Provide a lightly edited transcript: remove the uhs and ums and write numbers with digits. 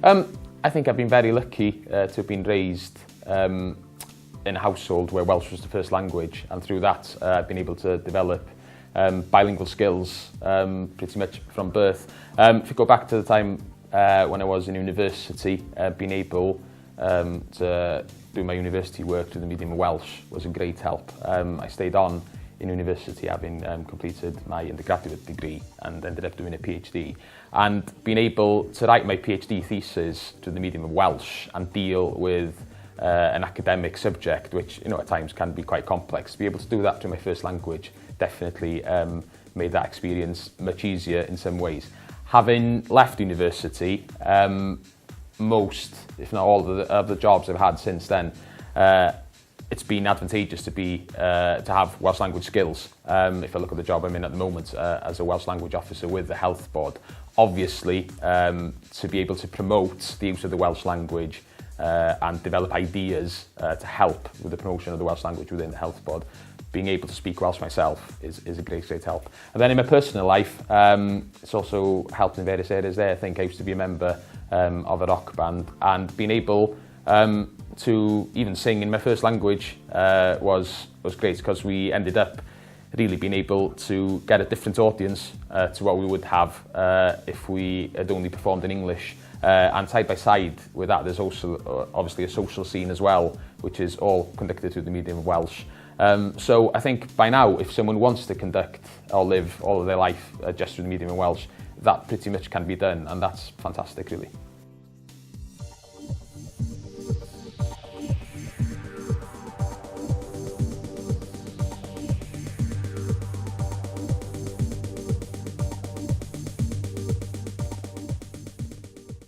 I think I've been very lucky to have been raised in a household where Welsh was the first language, and through that I've been able to develop bilingual skills pretty much from birth. If you go back to the time when I was in university, being able to do my university work through the medium of Welsh was a great help. I stayed on in university having completed my undergraduate degree and ended up doing a PhD, and being able to write my PhD thesis through the medium of Welsh and deal with an academic subject which at times can be quite complex. To be able to do that through my first language definitely made that experience much easier in some ways. Having left university, most, if not all, of the jobs I've had since then, it's been advantageous to have Welsh language skills. If I look at the job I'm in at the moment as a Welsh language officer with the Health Board, obviously to be able to promote the use of the Welsh language and develop ideas to help with the promotion of the Welsh language within the Health Board, being able to speak Welsh myself is a great help. And then in my personal life, it's also helped in various areas there. I think I used to be a member of a rock band, and being able to even sing in my first language was great, because we ended up really being able to get a different audience to what we would have if we had only performed in English. And side by side with that, there's also obviously a social scene as well, which is all conducted through the medium of Welsh. So I think by now, if someone wants to conduct or live all of their life just through the medium of Welsh, that pretty much can be done, and that's fantastic, really.